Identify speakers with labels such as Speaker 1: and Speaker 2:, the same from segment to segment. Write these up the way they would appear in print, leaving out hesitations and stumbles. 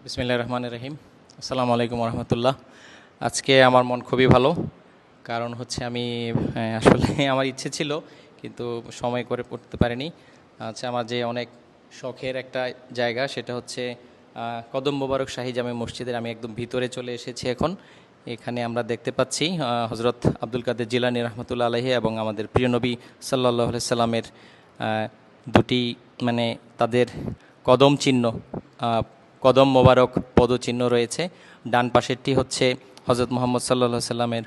Speaker 1: বিসমিল্লাহির রহমানির রহিম। আসসালামু আলাইকুম রহমতুল্লাহ। আজকে আমার মন খুবই ভালো, কারণ হচ্ছে আমি আসলে আমার ইচ্ছে ছিল কিন্তু সময় করে পড়তে পারিনি। আচ্ছা, আমার যে অনেক শখের একটা জায়গা সেটা হচ্ছে কদম মোবারক শাহী জামে মসজিদের আমি একদম ভিতরে চলে এসেছি এখন। এখানে আমরা দেখতে পাচ্ছি হজরত আব্দুল কাদের জিলানী রহমতুল্লাহ আলাইহি এবং আমাদের প্রিয় নবী সাল্লাল্লাহু আলাইহি সাল্লামের দুটি মানে তাদের কদম চিহ্ন, কদম মোবারক পদচিহ্ন রয়েছে। ডান পাশেরটি হচ্ছে হজরত মোহাম্মদ সাল্লাল্লাহু আলাইহি সাল্লামের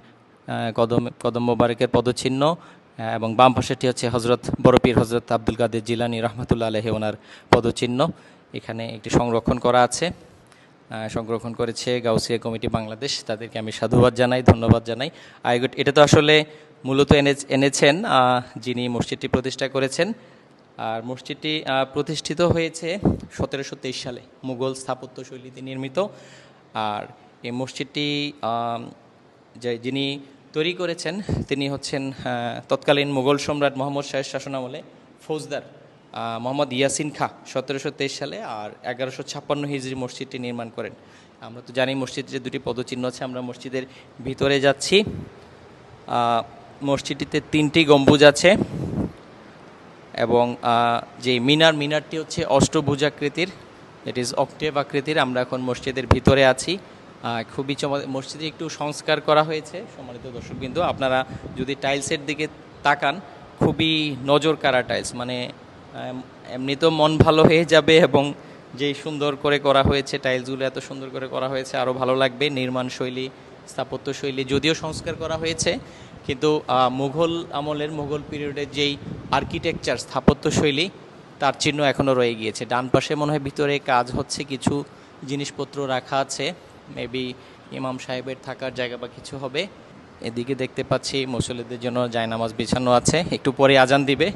Speaker 1: কদম কদম মোবারকের পদচিহ্ন, এবং বাম পাশেরটি হচ্ছে হজরত বড়পীর হজরত আব্দুল কাদের জিলানী রহমতুল্লাহ আলাইহি ওনার পদচিহ্ন। এখানে একটি সংরক্ষণ করা আছে, সংরক্ষণ করেছে গাউসিয়া কমিটি বাংলাদেশ। তাদেরকে আমি সাধুবাদ জানাই, ধন্যবাদ জানাই। এটা তো আসলে মূলত এনেছেন যিনি মসজিদটি প্রতিষ্ঠা করেছেন। আর মসজিদটি প্রতিষ্ঠিত হয়েছে 1723 সালে মুঘল স্থাপত্য শৈলীতে নির্মিত। আর এই মসজিদটি যিনি তৈরি করেছেন তিনি হচ্ছেন তৎকালীন মুঘল সম্রাট মোহাম্মদ শাহের শাসনামলে ফৌজদার মোহাম্মদ ইয়াসিন খাঁ 1723 সালে, আর 1156 হিজরি মসজিদটি নির্মাণ করেন। আমরা তো জানি মসজিদের যে দুটি পদচিহ্ন আছে। আমরা মসজিদের ভিতরে যাচ্ছি। মসজিদটিতে 3টি গম্বুজ আছে এবং যে মিনারটি হচ্ছে অষ্টভুজাকৃতির, ইট ইজ অক্টেভ আকৃতির। আমরা এখন মসজিদের ভিতরে আছি। খুবই মসজিদে একটু সংস্কার করা হয়েছে। সম্মানিত দর্শকবৃন্দ, আপনারা যদি টাইলসের দিকে তাকান, খুবই নজর কাড়া টাইলস, মানে এমনি তো মন ভালো হয়ে যাবে, এবং যেই সুন্দর করে করা হয়েছে টাইলসগুলো, এত সুন্দর করে করা হয়েছে, আরও ভালো লাগবে। নির্মাণ শৈলী, স্থাপত্য শৈলী যদিও সংস্কার করা হয়েছে, কিন্তু মুঘল আমলের, মুঘল পিরিয়ডের যেই আর্কিটেকচার, স্থাপত্য শৈলী, তার চিহ্ন এখনও রয়ে গিয়েছে। ডান পাশে মনে হয় ভিতরে কাজ হচ্ছে, কিছু জিনিসপত্র রাখা আছে, মেবি ইমাম সাহেবের থাকার জায়গা বা কিছু হবে। এদিকে দেখতে পাচ্ছি মুসল্লিদের জন্য জায়নামাজ বিছানো আছে। একটু পরে আজান দিবে,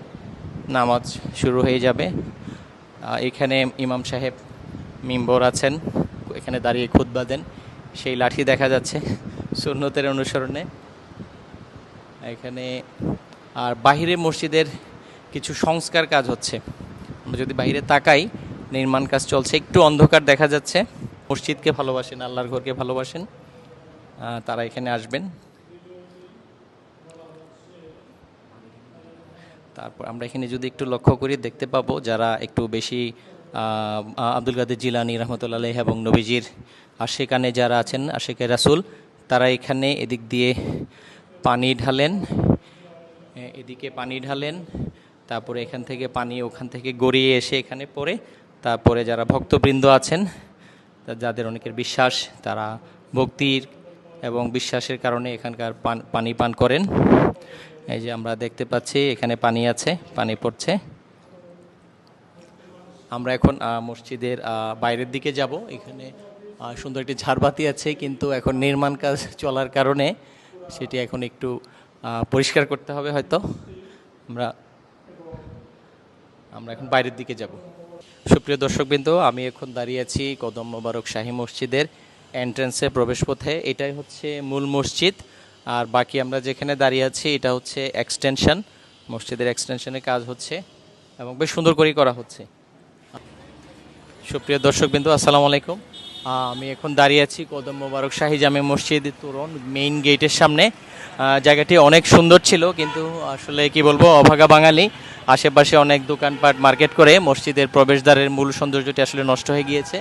Speaker 1: নামাজ শুরু হয়ে যাবে। এখানে ইমাম সাহেব মিম্বর আছেন, এখানে দাঁড়িয়ে খুতবা দেন। সেই লাঠি দেখা যাচ্ছে সুন্নতের অনুসরণে এখানে। আর বাহিরে মসজিদের কিছু সংস্কার কাজ হচ্ছে। আমরা যদি বাইরে তাকাই, নির্মাণ কাজ চলছে, একটু অন্ধকার দেখা যাচ্ছে। মসজিদকে ভালোবাসেন, আল্লাহর ঘরকে ভালোবাসেন, তারা এখানে আসবেন। তারপর আমরা এখানে যদি একটু লক্ষ্য করি, দেখতে পাবো যারা একটু বেশি আব্দুল কাদের জিলানী রহমতুল্লাহ আলাইহি এবং নবীজির আশিকানে যারা আছেন, আশিকে রাসূল, তারা এখানে এদিক দিয়ে পানি ঢালেন, এদিকে পানি ঢালেন। তারপরে এখান থেকে পানি ওখান থেকে গড়িয়ে এসে এখানে পড়ে। তারপরে যারা ভক্তবৃন্দ আছেন, যাদের অনেকের বিশ্বাস, তারা ভক্তির এবং বিশ্বাসের কারণে এখানকার পানি পান করেন। এই যে আমরা দেখতে পাচ্ছি এখানে পানি আছে, পানি পড়ছে। আমরা এখন মসজিদের বাইরের দিকে যাব। এখানে সুন্দর একটি ঝাড়বাতি আছে, কিন্তু এখন নির্মাণ কাজ চলার কারণে সেটি এখন একটু পরিষ্কার করতে হবে হয়তো। আমরা এখন বাইরের দিকে যাব। সুপ্রিয় দর্শকবৃন্দ, আমি এখন দাঁড়িয়ে আছি কদম মোবারক শাহী মসজিদের এন্ট্রান্সে, প্রবেশপথে। এটাই হচ্ছে মূল মসজিদ। আর বাকি আমরা যেখানে দাঁড়িয়ে আছি এটা হচ্ছে এক্সটেনশন, মসজিদের এক্সটেনশনের কাজ হচ্ছে এবং বেশ সুন্দর করেই করা হচ্ছে। সুপ্রিয় দর্শকবৃন্দ, আসসালামু আলাইকুম। আমি এখন দাঁড়িয়ে আছি কদম মোবারক শাহী জামে মসজিদ তোরণ মেইন গেটের সামনে। জায়গাটি অনেক সুন্দর ছিল, কিন্তু আসলে কি বলবো, অভাগা বাঙালি আশেপাশে অনেক দোকানপাট মার্কেট করে মসজিদের প্রবেশদ্বারের মূল সৌন্দর্যটি আসলে নষ্ট হয়ে গিয়েছে।